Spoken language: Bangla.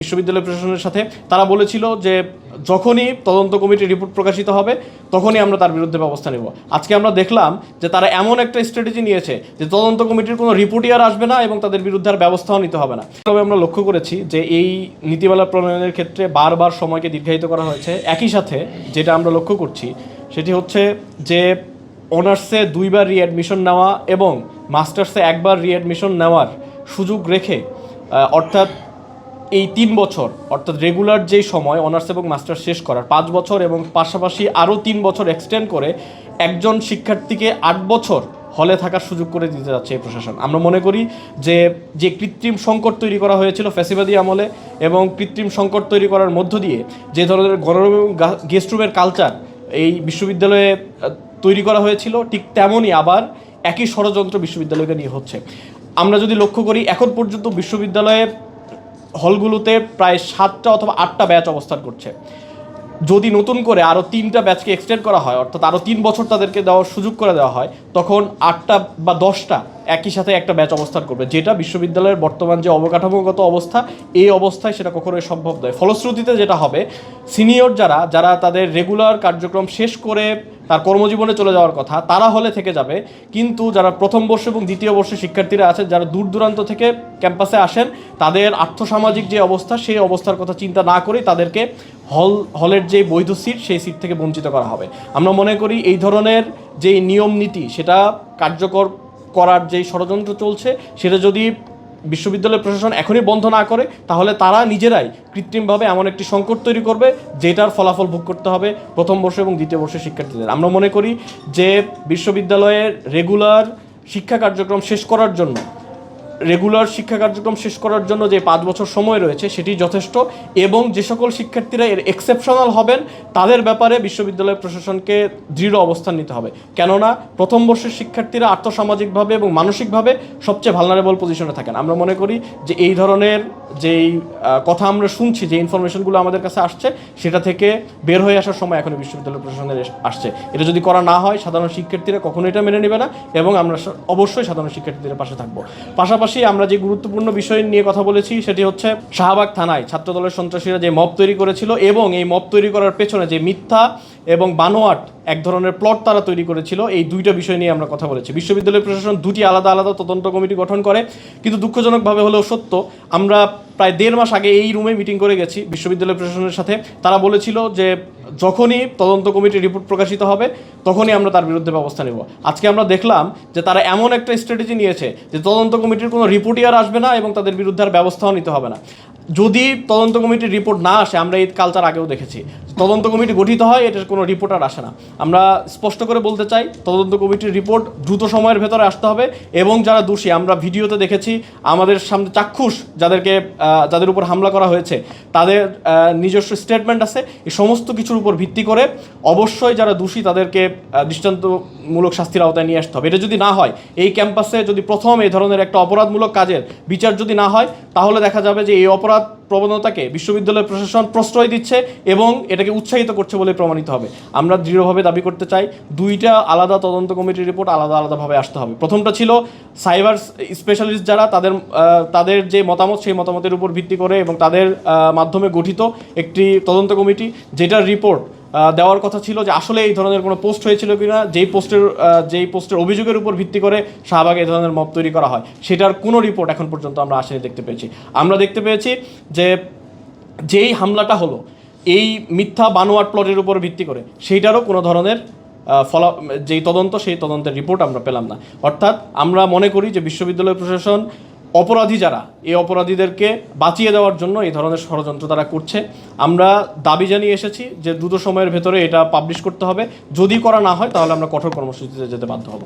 বিশ্ববিদ্যালয় প্রশাসনের সাথে তারা বলেছিল যে যখনই তদন্ত কমিটির রিপোর্ট প্রকাশিত হবে তখনই আমরা তার বিরুদ্ধে ব্যবস্থা নেব। আজকে আমরা দেখলাম যে তারা এমন একটা স্ট্র্যাটেজি নিয়েছে যে তদন্ত কমিটির কোনো রিপোর্টই আর আসবে না এবং তাদের বিরুদ্ধে আর ব্যবস্থাও নিতে হবে না। তবে আমরা লক্ষ্য করেছি যে এই নীতিমালা প্রণয়নের ক্ষেত্রে বারবার সময়কে দীর্ঘায়িত করা হয়েছে। একই সাথে যেটা আমরা লক্ষ্য করছি সেটি হচ্ছে যে অনার্সে 2 বার রিঅ্যাডমিশন নেওয়া এবং মাস্টার্সে 1 বার রিঅ্যাডমিশন নেওয়ার সুযোগ রেখে অর্থাৎ এই 3 বছর অর্থাৎ রেগুলার যেই সময় অনার্স এবং মাস্টার্স শেষ করার 5 বছর এবং পাশাপাশি আরও 3 বছর এক্সটেন্ড করে একজন শিক্ষার্থীকে 8 বছর হলে থাকার সুযোগ করে দিতে যাচ্ছে এই প্রশাসন। আমরা মনে করি যে কৃত্রিম সংকট তৈরি করা হয়েছিল ফ্যাসিবাদী আমলে এবং কৃত্রিম সংকট তৈরি করার মধ্য দিয়ে যে ধরনের গণরুম এবং গেস্ট রুমের কালচার এই বিশ্ববিদ্যালয়ে তৈরি করা হয়েছিল ঠিক তেমনই আবার একই ষড়যন্ত্র বিশ্ববিদ্যালয়কে নিয়ে হচ্ছে। আমরা যদি লক্ষ্য করি এখন পর্যন্ত বিশ্ববিদ্যালয়ে হলগুলোতে প্রায় 7টা অথবা 8টা ব্যাচ অবস্থান করছে। যদি নতুন করে আরও 3টা ব্যাচকে এক্সটেন্ড করা হয় অর্থাৎ আরও 3 বছর তাদেরকে দেওয়ার সুযোগ করে দেওয়া হয় তখন 8টা বা 10টা একই সাথে একটা ব্যাচ অবস্থান করবে, যেটা বিশ্ববিদ্যালয়ের বর্তমান যে অবকাঠামোগত অবস্থা এই অবস্থায় সেটা কখনোই সম্ভব নয়। ফলশ্রুতিতে যেটা হবে সিনিয়র যারা তাদের রেগুলার কার্যক্রম শেষ করে তার কর্মজীবনে চলে যাওয়ার কথা তারা হলে থেকে যাবে, কিন্তু যারা প্রথম বর্ষ এবং দ্বিতীয় বর্ষের শিক্ষার্থীরা আছেন যারা দূর দূরান্ত থেকে ক্যাম্পাসে আসেন তাদের আর্থসামাজিক যে অবস্থা সেই অবস্থার কথা চিন্তা না করেই তাদেরকে হলের যে বৈধ সিট সেই সিট থেকে বঞ্চিত করা হবে। আমরা মনে করি এই ধরনের যে নিয়ম নীতি সেটা কার্যকর করার যেই ষড়যন্ত্র চলছে সেটা যদি বিশ্ববিদ্যালয় প্রশাসন এখনই বন্ধ না করে তাহলে তারা নিজেরাই কৃত্রিমভাবে এমন একটি সংকট তৈরি করবে যেটার ফলাফল ভোগ করতে হবে প্রথম বর্ষ এবং দ্বিতীয় বর্ষের শিক্ষার্থীদের। আমরা মনে করি যে বিশ্ববিদ্যালয়ের রেগুলার শিক্ষা কার্যক্রম শেষ করার জন্য যে 5 বছর সময় রয়েছে সেটি যথেষ্ট এবং যে সকল শিক্ষার্থীরা এর এক্সেপশনাল হবেন তাদের ব্যাপারে বিশ্ববিদ্যালয় প্রশাসনকে দৃঢ় অবস্থান নিতে হবে। কেননা প্রথম বর্ষের শিক্ষার্থীরা আর্থসামাজিকভাবে এবং মানসিকভাবে সবচেয়ে ভালনারেবল পজিশনে থাকেন। আমরা মনে করি যে এই ধরনের যেই কথা আমরা শুনছি যে ইনফরমেশনগুলো আমাদের কাছে আসছে সেটা থেকে বের হয়ে আসার সময় এখনই বিশ্ববিদ্যালয় প্রশাসনের আসছে। এটা যদি করা না হয় সাধারণ শিক্ষার্থীরা কখনো এটা মেনে নেবে না এবং আমরা অবশ্যই সাধারণ শিক্ষার্থীদের পাশে থাকবো। পাশাপাশি আমরা যে গুরুত্বপূর্ণ বিষয় নিয়ে কথা বলেছি সেটি হচ্ছে শাহবাগ থানায় ছাত্রদলের সন্ত্রাসীরা যে মব তৈরি করেছিল এবং এই মব তৈরি করার পেছনে যে মিথ্যা এবং বানোয়াট এক ধরনের প্লট তারা তৈরি করেছিল, এই 2টা বিষয় নিয়ে আমরা কথা বলেছি। বিশ্ববিদ্যালয় প্রশাসন 2টি আলাদা আলাদা তদন্ত কমিটি গঠন করে, কিন্তু দুঃখজনকভাবে হলেও সত্য আমরা প্রায় 1.5 মাস আগে এই রুমে মিটিং করে গেছি বিশ্ববিদ্যালয় প্রশাসনের সাথে। তারা বলেছিল যে যখনই তদন্ত কমিটির রিপোর্ট প্রকাশিত হবে তখনই আমরা তার বিরুদ্ধে ব্যবস্থা নেব। আজকে আমরা দেখলাম যে তারা এমন একটা স্ট্র্যাটেজি নিয়েছে যে তদন্ত কমিটির কোনো রিপোর্টই আর আসবে না এবং তাদের বিরুদ্ধে আর ব্যবস্থাও নিতে হবে না। যদি তদন্ত কমিটির রিপোর্ট না আসে, আমরা এই কালচার আগেও দেখেছি, তদন্ত কমিটি গঠিত হয় এটার কোনো রিপোর্ট আর আসে না। আমরা স্পষ্ট করে বলতে চাই তদন্ত কমিটির রিপোর্ট দ্রুত সময়ের ভেতরে আসতে হবে এবং যারা দোষী আমরা ভিডিওতে দেখেছি আমাদের সামনে চাক্ষুষ যাদের উপর হামলা করা হয়েছে তাদের নিজস্ব স্টেটমেন্ট আছে। এই সমস্ত কিছুর উপর ভিত্তি করে অবশ্যই যারা দোষী তাদেরকে দৃষ্টান্তমূলক শাস্তির আওতায় নিয়ে আসতে হবে। এটা যদি না হয় এই ক্যাম্পাসে যদি প্রথম এই ধরনের একটা অপরাধমূলক কাজের বিচার যদি না হয় তাহলে দেখা যাবে যে এই অপরাধ প্রবণতাকে বিশ্ববিদ্যালয় প্রশাসন প্রশ্রয় দিচ্ছে এবং এটাকে উৎসাহিত করছে বলে প্রমাণিত হবে। আমরা দৃঢ়ভাবে দাবি করতে চাই 2টা আলাদা তদন্ত কমিটির রিপোর্ট আলাদাভাবে আসতে হবে। প্রথমটা ছিল সাইবার স্পেশালিস্ট যারা তাদের যে মতামত সেই মতামতের উপর ভিত্তি করে এবং তাদের মাধ্যমে গঠিত একটি তদন্ত কমিটি যেটার রিপোর্ট দেওয়ার কথা ছিল যে আসলে এই ধরনের কোনো পোস্ট হয়েছিল কিনা, যেই পোস্টের অভিযোগের উপর ভিত্তি করে শাহবাগে এই ধরনের মব তৈরি করা হয় সেটার কোনো রিপোর্ট এখন পর্যন্ত আমরা আসেনি আমরা দেখতে পেয়েছি যে যেই হামলাটা হলো এই মিথ্যা বানোয়াট প্লটের উপর ভিত্তি করে সেইটারও কোনো ধরনের যেই তদন্ত সেই তদন্তের রিপোর্ট আমরা পেলাম না। অর্থাৎ আমরা মনে করি যে বিশ্ববিদ্যালয় প্রশাসন অপরাধী যারা এই অপরাধীদেরকে বাঁচিয়ে দেওয়ার জন্য এই ধরনের ষড়যন্ত্র তারা করছে। আমরা দাবি জানিয়ে এসেছি যে দ্রুত সময়ের ভেতরে এটা পাবলিশ করতে হবে, যদি করা না হয় তাহলে আমরা কঠোর কর্মসূচিতে যেতে বাধ্য হব।